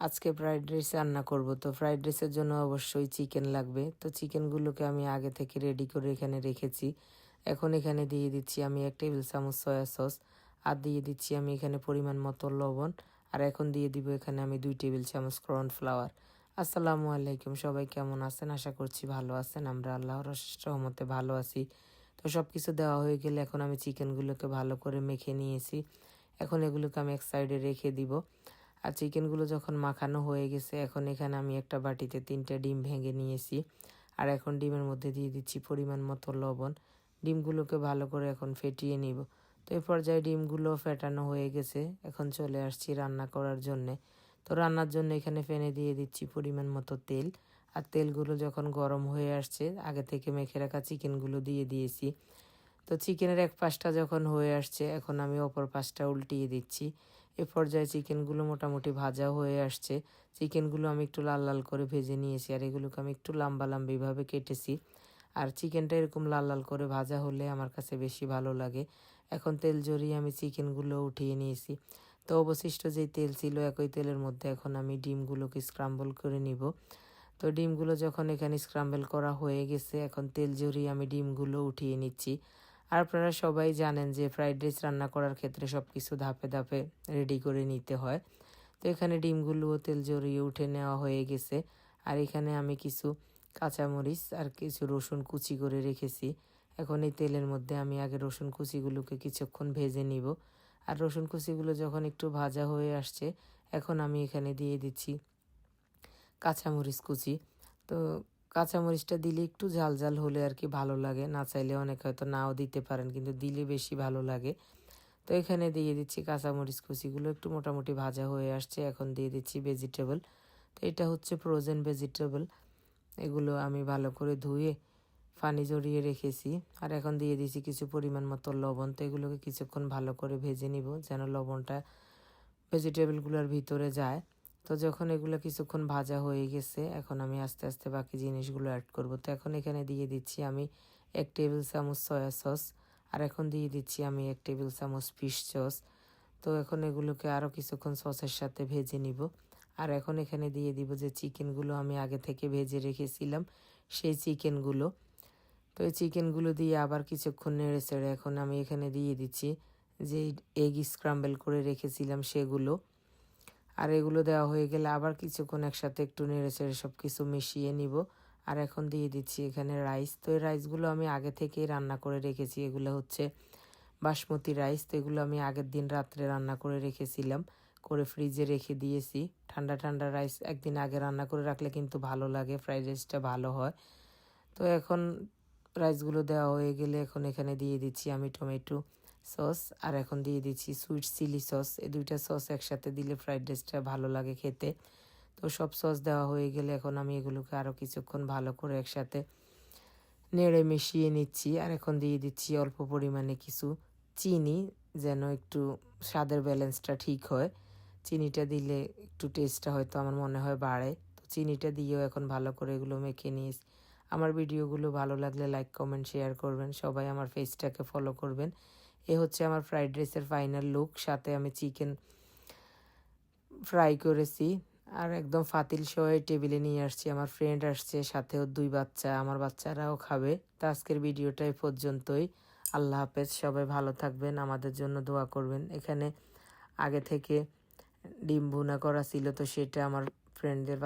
আজকে fried rice রান্না করব, তো ফ্রাইড রাইসের জন্য অবশ্যই চিকেন লাগবে। তো চিকেনগুলোকে আমি আগে থেকে রেডি করে এখানে রেখেছি। এখন এখানে দিয়ে দিচ্ছি আমি 1 টেবিল চামচ সয়া সস, আর দিয়ে দিচ্ছি আমি এখানে পরিমাণ মতো লবণ, আর এখন দিয়ে দিব এখানে আমি 2 টেবিল চামচ কর্নফ্লাওয়ার। আসসালামু আলাইকুম, সবাই কেমন আছেন? আশা করছি ভালো আছেন। আমরা আল্লাহর অশেষ রহমতে ভালো আছি। তো সব কিছু দেওয়া হয়ে গেলে এখন আমি চিকেনগুলোকে ভালো করে মেখে নিয়েছি। এখন এগুলোকে আমি এক সাইডে রেখে দিব। আর চিকেনগুলো যখন মাখানো হয়ে গেছে, এখন এখানে আমি একটা বাটিতে 3টা ডিম ভেঙে নিয়েছি। আর এখন ডিমের মধ্যে দিয়ে দিচ্ছি পরিমাণ মতো লবণ। ডিমগুলোকে ভালো করে এখন ফেটিয়ে নিব। তো এই পর্যায়ে ডিমগুলো ফেটানো হয়ে গেছে, এখন চলে আসছি রান্না করার জন্যে। তো রান্নার জন্য এখানে ফেনে দিয়ে দিচ্ছি পরিমাণ মতো তেল। আর তেলগুলো যখন গরম হয়ে আসছে, আগে থেকে মেখে রাখা চিকেনগুলো দিয়ে দিয়েছি। তো চিকেনের এক পাশটা যখন হয়ে আসছে, এখন আমি অপর পাশটা উল্টিয়ে দিচ্ছি। এ পর্যায়ে চিকেনগুলো মোটামুটি ভাজা হয়ে আসছে। চিকেনগুলো আমি একটু লাল লাল করে ভেজে নিয়েছি, আর এগুলোকে আমি একটু লম্বাভাবে কেটেছি। আর চিকেনটা এরকম লাল লাল করে ভাজা হলে আমার কাছে বেশি ভালো লাগে। এখন তেল ঝরিয়ে আমি চিকেনগুলো উঠিয়ে নিয়েছি। তো অবশিষ্ট যেই তেল ছিল, একই তেলের মধ্যে এখন আমি ডিমগুলোকে স্ক্রাম্বল করে নিব। তো ডিমগুলো যখন এখানে স্ক্রাম্বল করা হয়ে গেছে, এখন তেল ঝরিয়ে আমি ডিমগুলো উঠিয়ে নিচ্ছি। আর আপনারা সবাই জানেন যে ফ্রাইড রাইস রান্না করার ক্ষেত্রে সব কিছু ধাপে ধাপে রেডি করে নিতে হয়। তো এখানে ডিমগুলোও তেল ঝরিয়ে উঠে নেওয়া হয়ে গেছে। আর এখানে আমি কিছু কাঁচামরিচ আর কিছু রসুন কুচি করে রেখেছি। এখন এই তেলের মধ্যে আমি আগে রসুন কুচিগুলোকে কিছুক্ষণ ভেজে নিব। আর রসুন কুচিগুলো যখন একটু ভাজা হয়ে আসছে, এখন আমি এখানে দিয়ে দিচ্ছি কাঁচামরিচ কুচি। তো কাঁচামরিচটা দিলে একটু ঝাল ঝাল হলে আর কি ভালো লাগে, না চাইলে অনেক হয়তো নাও দিতে পারেন, কিন্তু দিলে বেশি ভালো লাগে। তো এখানে দিয়ে দিচ্ছি কাঁচামরিচ কুচিগুলো একটু মোটামুটি ভাজা হয়ে আসছে। এখন দিয়ে দিচ্ছি ভেজিটেবল। তো এটা হচ্ছে ফ্রোজেন ভেজিটেবল। এগুলো আমি ভালো করে ধুয়ে পানি জড়িয়ে রেখেছি। আর এখন দিয়ে দিচ্ছি কিছু পরিমাণ মতো লবণ। তো এগুলোকে কিছুক্ষণ ভালো করে ভেজে নিব, যেন লবণটা ভেজিটেবলগুলোর ভিতরে যায়। তো যখন এগুলো কিছুক্ষণ ভাজা হয়ে গেছে, এখন আমি আস্তে আস্তে বাকি জিনিসগুলো অ্যাড করব। তো এখন এখানে দিয়ে দিচ্ছি আমি 1 টেবিল চামচ সয়া সস, আর এখন দিয়ে দিচ্ছি আমি 1 টেবিল চামচ ফিশ সস। তো এখন এগুলোকে আরও কিছুক্ষণ সসের সাথে ভেজে নিব। আর এখন এখানে দিয়ে দিব যে চিকেনগুলো আমি আগে থেকে ভেজে রেখেছিলাম, সেই চিকেনগুলো। তো এই চিকেনগুলো দিয়ে আবার কিছুক্ষণ নেড়ে চেড়ে এখন আমি এখানে দিয়ে দিচ্ছি যে এগ স্ক্রাম্বল করে রেখেছিলাম সেগুলো। আর এগুলো দেওয়া হয়ে গেলে আবার কিছুক্ষণ একসাথে একটু নেড়ে চেড়ে সব কিছু মিশিয়ে নিব। আর এখন দিয়ে দিচ্ছি এখানে রাইস। তো এই রাইসগুলো আমি আগে থেকেই রান্না করে রেখেছি। এগুলো হচ্ছে বাসমতি রাইস। তো এগুলো আমি আগের দিন রাত্রে রান্না করে রেখেছিলাম, করে ফ্রিজে রেখে দিয়েছি। ঠান্ডা ঠান্ডা রাইস একদিন আগে রান্না করে রাখলে কিন্তু ভালো লাগে, ফ্রাইড রাইসটা ভালো হয়। তো এখন রাইসগুলো দেওয়া হয়ে গেলে এখন এখানে দিয়ে দিচ্ছি আমি টমেটো সস, আর এখন দিয়ে দিচ্ছি সুইট চিলি সস। এই দুইটা সস একসাথে দিলে ফ্রাইড রাইসটা ভালো লাগে খেতে। তো সব সস দেওয়া হয়ে গেলে এখন আমি এগুলোকে আরও কিছুক্ষণ ভালো করে একসাথে নেড়ে মিশিয়ে নিচ্ছি। আর এখন দিয়ে দিচ্ছি অল্প পরিমাণে কিছু চিনি, যেন একটু স্বাদের ব্যালেন্সটা ঠিক হয়। চিনিটা দিলে একটু টেস্টটা হয়তো আমার মনে হয় বাড়ে। তো চিনিটা দিয়েও এখন ভালো করে এগুলো মেখে নিয়েছি। আমার ভিডিওগুলো ভালো লাগলে লাইক কমেন্ট শেয়ার করবেন, সবাই আমার পেজটাকে ফলো করবেন। এ হচ্ছে আমার ফ্রাইড রাইসের ফাইনাল লুক। সাথে আমি চিকেন ফ্রাই করেছি, আর একদম ফাতিল সহ টেবিলে নিয়ে আসছি। আমার ফ্রেন্ড আসছে, সাথেও 2 বাচ্চা, আমার বাচ্চারাও খাবে। তো আজকের ভিডিওটা এই পর্যন্তই। আল্লাহ হাফেজ, সবাই ভালো থাকবেন, আমাদের জন্য দোয়া করবেন। এখানে আগে থেকে ডিম ভুনা করা ছিল, তো সেটা আমার ফ্রেন্ডদের